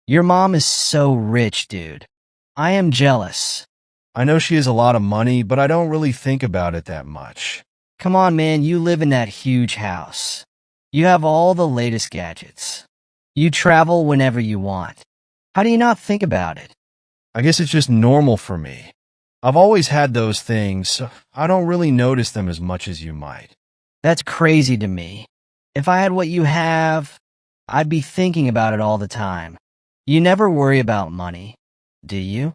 Your mom is so rich, dude. I am jealous. I know she has a lot of money, but I don't really think about it that much. Come on, man, you live in that huge house. You have all the latest gadgets. You travel whenever you want. How do you not think about it? I guess it's just normal for me. I've always had those things, so I don't really notice them as much as you might. That's crazy to me. If I had what you have, I'd be thinking about it all the time. You never worry about money, do you?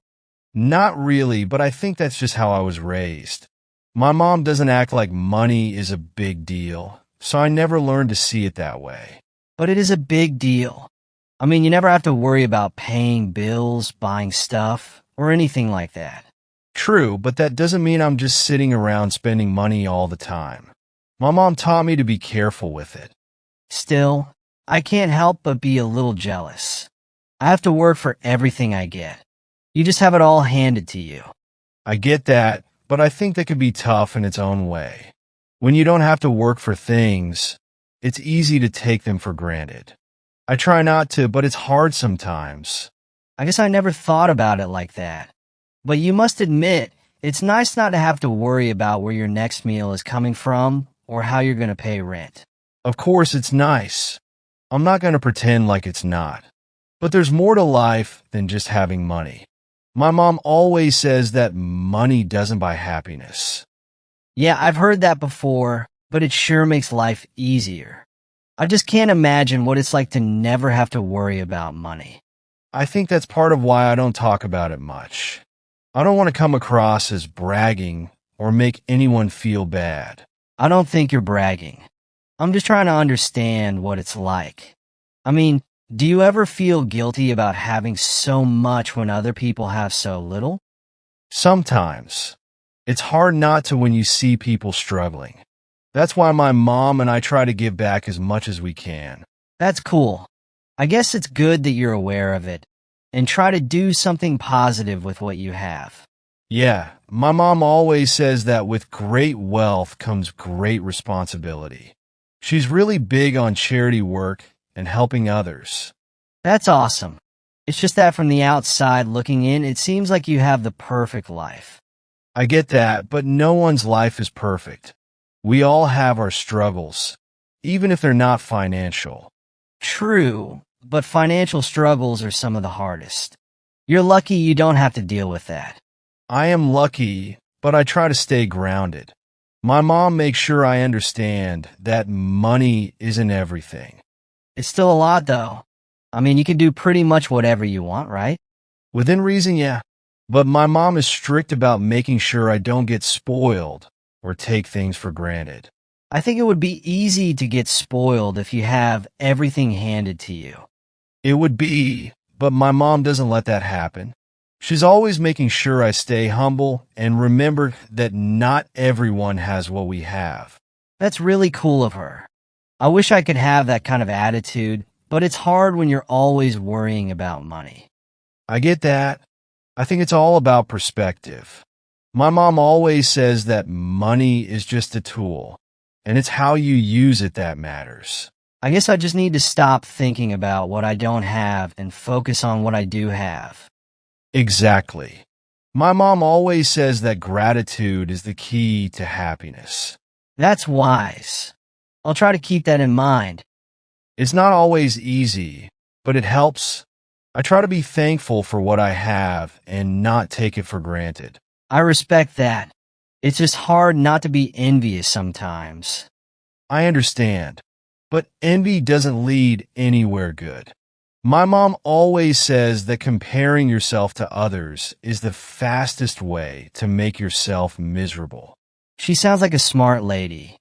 Not really, but I think that's just how I was raised. My mom doesn't act like money is a big deal, so I never learned to see it that way. But it is a big deal. I mean, you never have to worry about paying bills, buying stuff, or anything like that. True, but that doesn't mean I'm just sitting around spending money all the time. My mom taught me to be careful with it. Still, I can't help but be a little jealous. I have to work for everything I get. You just have it all handed to you. I get that, but I think that could be tough in its own way. When you don't have to work for things, it's easy to take them for granted. I try not to, but it's hard sometimes. I guess I never thought about it like that. But you must admit, it's nice not to have to worry about where your next meal is coming from or how you're going to pay rent. Of course, it's nice. I'm not going to pretend like it's not. But there's more to life than just having money. My mom always says that money doesn't buy happiness. Yeah, I've heard that before, but it sure makes life easier. I just can't imagine what it's like to never have to worry about money. I think that's part of why I don't talk about it much. I don't want to come across as bragging or make anyone feel bad. I don't think you're bragging. I'm just trying to understand what it's like. I mean, do you ever feel guilty about having so much when other people have so little? Sometimes. It's hard not to when you see people struggling. That's why my mom and I try to give back as much as we can. That's cool. I guess it's good that you're aware of it and try to do something positive with what you have. Yeah, my mom always says that with great wealth comes great responsibility. She's really big on charity work and helping others. That's awesome. It's just that from the outside looking in, it seems like you have the perfect life. I get that, but no one's life is perfect. We all have our struggles, even if they're not financial. True, but financial struggles are some of the hardest. You're lucky you don't have to deal with that. I am lucky, but I try to stay grounded. My mom makes sure I understand that money isn't everything. It's still a lot, though. I mean, you can do pretty much whatever you want, right? Within reason, yeah. But my mom is strict about making sure I don't get spoiled or take things for granted. I think it would be easy to get spoiled if you have everything handed to you. It would be, but my mom doesn't let that happen. She's always making sure I stay humble and remember that not everyone has what we have. That's really cool of her. I wish I could have that kind of attitude, but it's hard when you're always worrying about money. I get that. I think it's all about perspective. My mom always says that money is just a tool, and it's how you use it that matters. I guess I just need to stop thinking about what I don't have and focus on what I do have. Exactly. My mom always says that gratitude is the key to happiness. That's wise. I'll try to keep that in mind. It's not always easy, but it helps. I try to be thankful for what I have and not take it for granted. I respect that. It's just hard not to be envious sometimes. I understand, but envy doesn't lead anywhere good. My mom always says that comparing yourself to others is the fastest way to make yourself miserable. She sounds like a smart lady.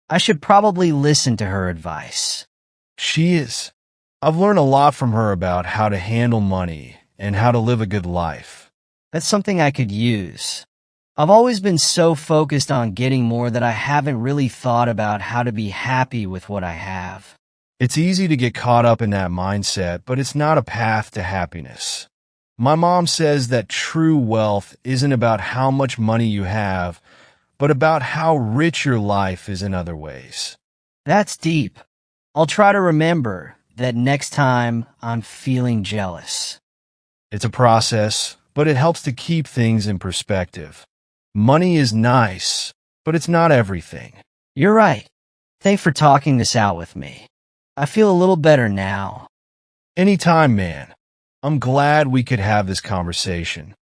I should probably listen to her advice. She is. I've learned a lot from her about how to handle money and how to live a good life. That's something I could use. I've always been so focused on getting more that I haven't really thought about how to be happy with what I have. It's easy to get caught up in that mindset, but it's not a path to happiness. My mom says that true wealth isn't about how much money you have, but about how rich your life is in other ways. That's deep. I'll try to remember that next time I'm feeling jealous? It's a process, but it helps to keep things in perspective. Money is nice, but it's not everything. You're right. Thanks for talking this out with me. I feel a little better now. Anytime, man. I'm glad we could have this conversation.